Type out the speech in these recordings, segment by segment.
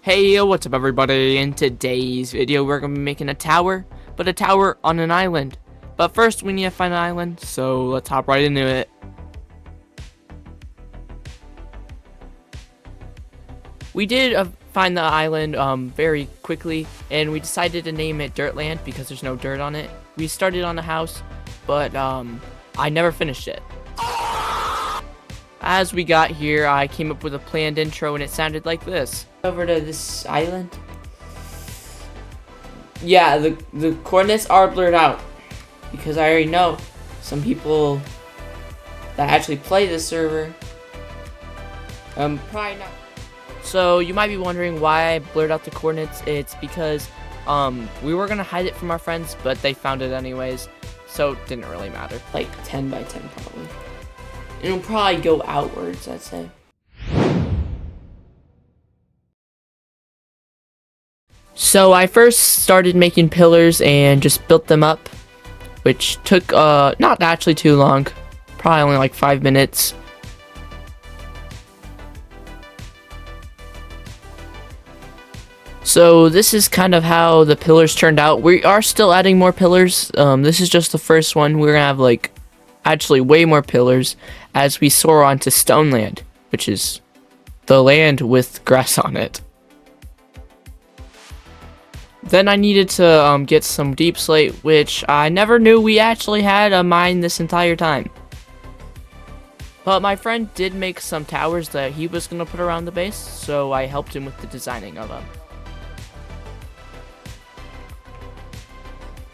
Hey, what's up everybody? In today's video we're going to be making a tower, but a tower on an island. But first we need to find an island, so let's hop right into it. We did find the island very quickly, and we decided to name it Dirtland because there's no dirt on it. We started on a house, but I never finished it. As we got here, I came up with a planned intro and it sounded like this. Over to this island. Yeah, the coordinates are blurred out because I already know some people that actually play this server. Probably not. So you might be wondering why I blurred out the coordinates. It's because we were gonna hide it from our friends, but they found it anyways, so it didn't really matter. Like 10 by 10 probably. It'll probably go outwards, I'd say. So I first started making pillars and just built them up, which took not actually too long, probably only like 5 minutes. So this is kind of how the pillars turned out. We are still adding more pillars. This is just the first one. We're gonna have like actually way more pillars as we soar onto stone land, which is the land with grass on it. Then I needed to get some deep slate, which I never knew we actually had a mine this entire time. But my friend did make some towers that he was going to put around the base, so I helped him with the designing of them.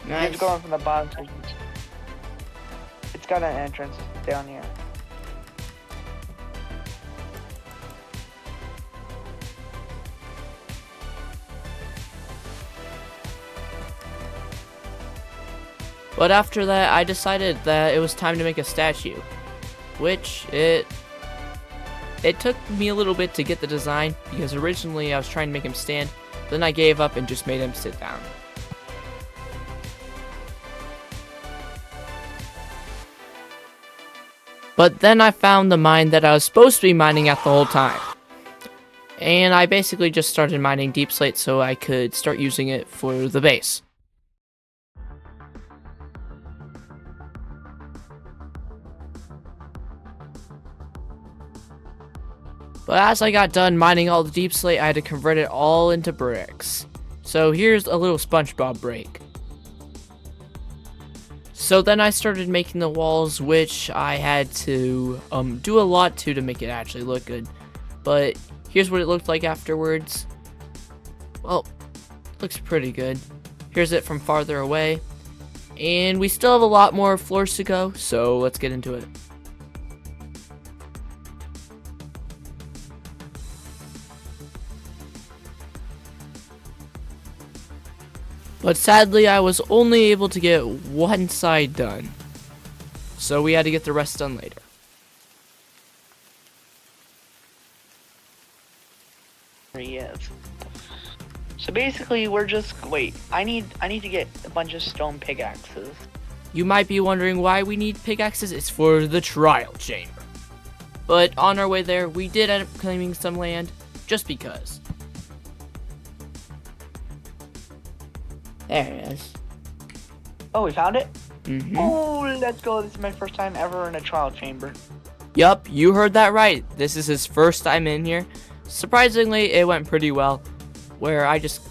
Nice. It's going from the bottom to it's got an entrance down here. But after that, I decided that it was time to make a statue, which it took me a little bit to get the design because originally I was trying to make him stand, then I gave up and just made him sit down. But then I found the mine that I was supposed to be mining at the whole time. And I basically just started mining deep slate so I could start using it for the base. But as I got done mining all the deep slate, I had to convert it all into bricks. So here's a little SpongeBob break. So then I started making the walls, which I had to do a lot to make it actually look good. But here's what it looked like afterwards. Well, looks pretty good. Here's it from farther away. And we still have a lot more floors to go, so let's get into it. But sadly, I was only able to get one side done. So we had to get the rest done later. Yes. So basically, we're just I need to get a bunch of stone pickaxes. You might be wondering why we need pickaxes. It's for the trial chamber. But on our way there, we did end up claiming some land, just because. There it is. Oh, we found it? Mm-hmm. Oh, let's go. This is my first time ever in a trial chamber. Yup, you heard that right. This is his first time in here. Surprisingly, it went pretty well. Where I just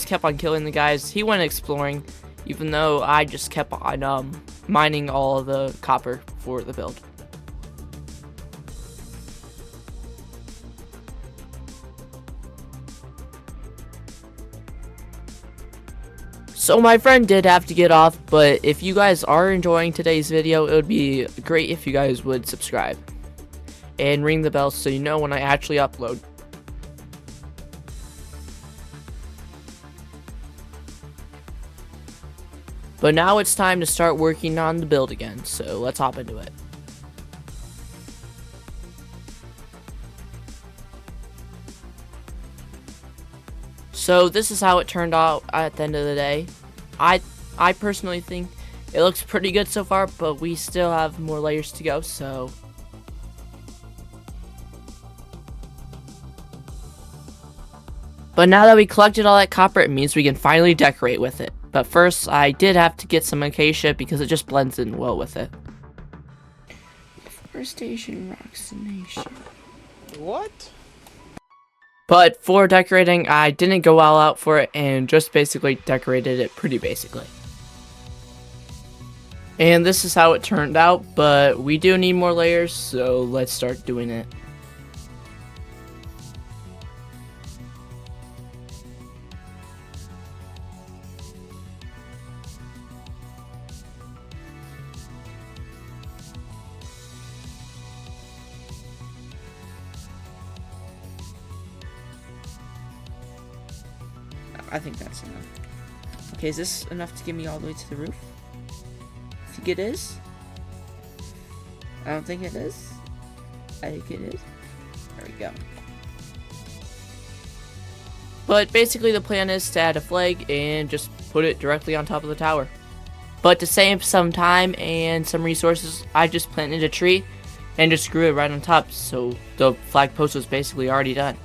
kept on killing the guys. He went exploring, even though I just kept on mining all of the copper for the build. So my friend did have to get off, but if you guys are enjoying today's video, it would be great if you guys would subscribe and ring the bell so you know when I actually upload. But now it's time to start working on the build again, so let's hop into it. So this is how it turned out at the end of the day. I personally think it looks pretty good so far, but we still have more layers to go, so But now that we collected all that copper, it means we can finally decorate with it. But first, I did have to get some acacia because it just blends in well with it. Forestation rocks the nation. What? But for decorating, I didn't go all out for it and just basically decorated it pretty basically. And this is how it turned out, but we do need more layers, so let's start doing it. I think that's enough. Okay, is this enough to get me all the way to the roof? I think it is. I don't think it is. I think it is. There we go. But basically the plan is to add a flag and just put it directly on top of the tower. But to save some time and some resources, I just planted a tree and just grew it right on top, so the flag post was basically already done.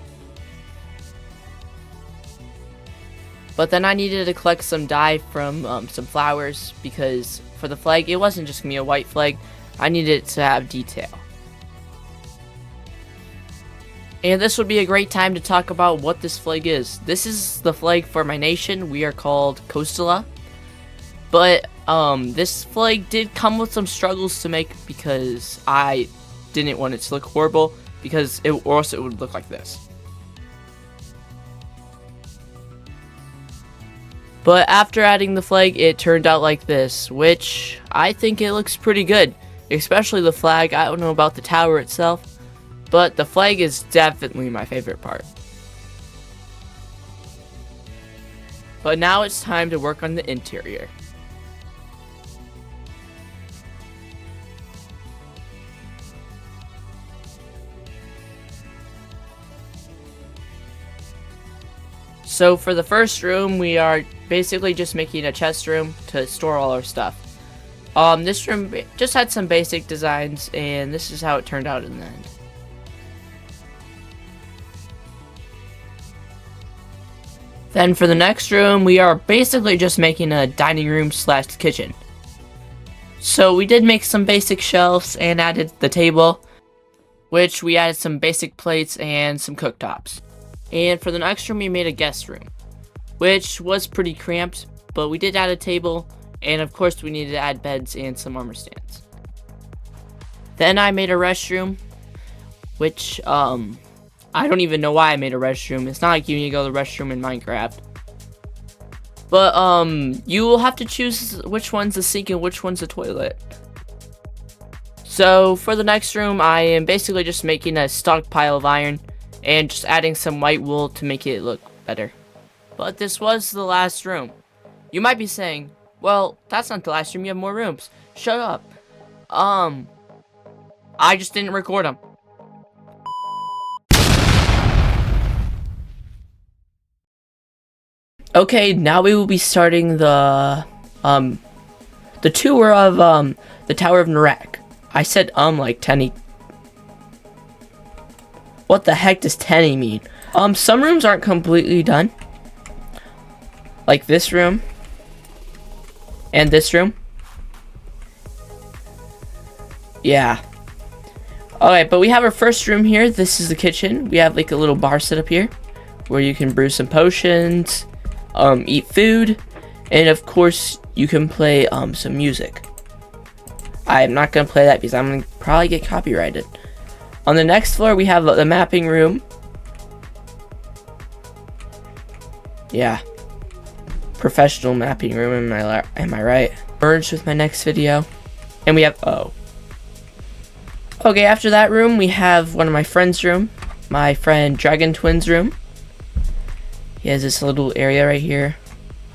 But then I needed to collect some dye from some flowers because for the flag, it wasn't just going to be a white flag. I needed it to have detail. And this would be a great time to talk about what this flag is. This is the flag for my nation. We are called Coastla. But this flag did come with some struggles to make because I didn't want it to look horrible, because or else it would look like this. But after adding the flag, it turned out like this, which I think it looks pretty good. Especially the flag. I don't know about the tower itself, but the flag is definitely my favorite part. But now it's time to work on the interior. So for the first room, we are basically just making a chest room to store all our stuff. This room just had some basic designs, and this is how it turned out in the end. Then for the next room, we are basically just making a dining room slash kitchen. So we did make some basic shelves and added the table, which we added some basic plates and some cooktops. And for the next room, we made a guest room, which was pretty cramped, but we did add a table, and of course we needed to add beds and some armor stands. Then I made a restroom, which I don't even know why I made a restroom. It's not like you need to go to the restroom in Minecraft. But you will have to choose which one's the sink and which one's the toilet. So for the next room, I am basically just making a stockpile of iron and just adding some white wool to make it look better. But this was the last room. You might be saying, well, that's not the last room, you have more rooms. Shut up. I just didn't record them. Okay, now we will be starting the tour of the Tower of Neraka. I said like Tenny. What the heck does Tenny mean? Some rooms aren't completely done. Like this room. And this room. Yeah. Alright, but we have our first room here. This is the kitchen. We have like a little bar set up here where you can brew some potions, eat food, and of course you can play some music. I'm not gonna play that because I'm gonna probably get copyrighted. On the next floor, we have the mapping room. Yeah. Professional mapping room, am I right? Merged with my next video. And we have, okay, after that room, we have one of my friend's room. My friend Dragon Twin's room. He has this little area right here.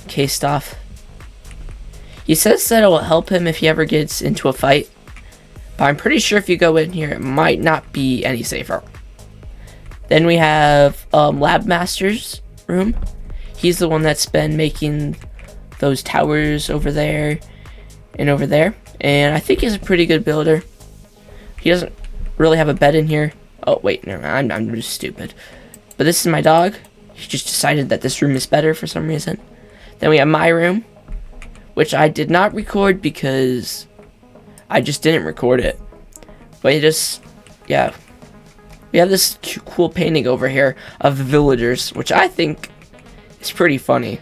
Cased off. He says that it will help him if he ever gets into a fight. But I'm pretty sure if you go in here, it might not be any safer. Then we have Lab Master's room. He's the one that's been making those towers over there and over there. And I think he's a pretty good builder. He doesn't really have a bed in here. Oh, wait, no, I'm just stupid. But this is my dog. he just decided that this room is better for some reason. Then we have my room, which I did not record because I just didn't record it. But yeah. We have this cool painting over here of the villagers, which I think is pretty funny.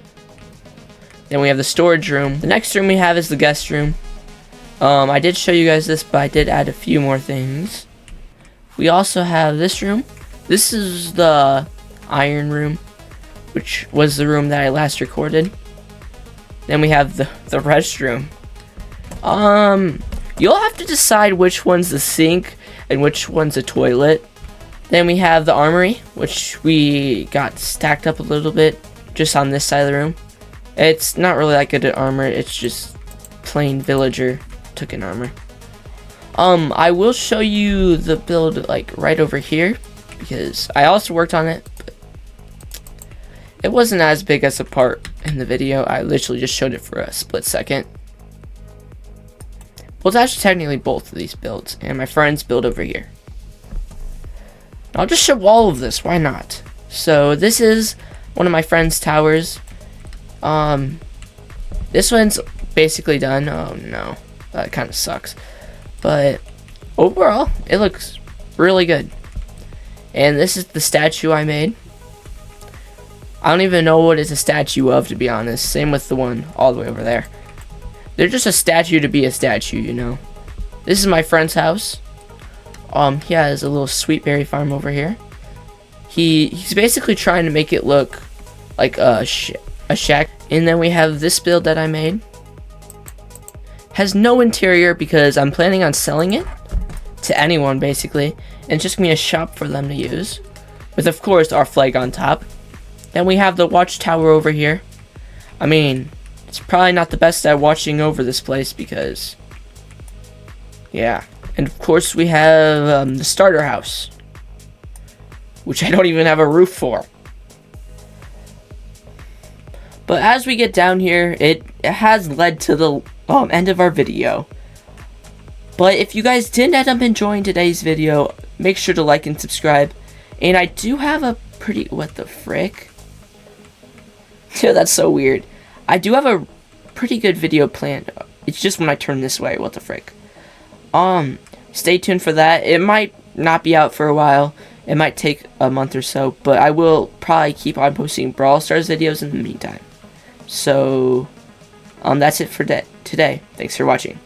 Then we have the storage room. The next room we have is the guest room. I did show you guys this, but I did add a few more things. We also have this room. This is the iron room, which was the room that I last recorded. Then we have the restroom. You'll have to decide which one's the sink and which one's a toilet. Then we have the armory, which we got stacked up a little bit just on this side of the room. It's not really that good at armor, it's just plain villager took an armor. I will show you the build like right over here because I also worked on it, but it wasn't as big as a part in the video. I literally just showed it for a split second. Well, it's actually technically both of these builds and my friend's build over here. I'll just show all of this, why not? So this is one of my friend's towers. This one's basically done. Oh no, that kind of sucks. But overall, it looks really good. And this is the statue I made. I don't even know what it's a statue of, to be honest. Same with the one all the way over there. They're just a statue to be a statue, you know. This is my friend's house. He has a little sweet berry farm over here. He's basically trying to make it look like a shack. And then we have this build that I made. Has no interior because I'm planning on selling it to anyone basically, and it's just gonna be a shop for them to use, with of course our flag on top. Then we have the watchtower over here. I mean, it's probably not the best at watching over this place because, yeah. And of course we have the starter house, which I don't even have a roof for. But as we get down here, it has led to the end of our video. But if you guys did end up enjoying today's video, make sure to like and subscribe. And I do have a pretty, what the frick? Yeah, that's so weird. I do have a pretty good video planned. It's just when I turn this way, what the frick. Stay tuned for that. It might not be out for a while. It might take a month or so, but I will probably keep on posting Brawl Stars videos in the meantime. So, that's it for today. Thanks for watching.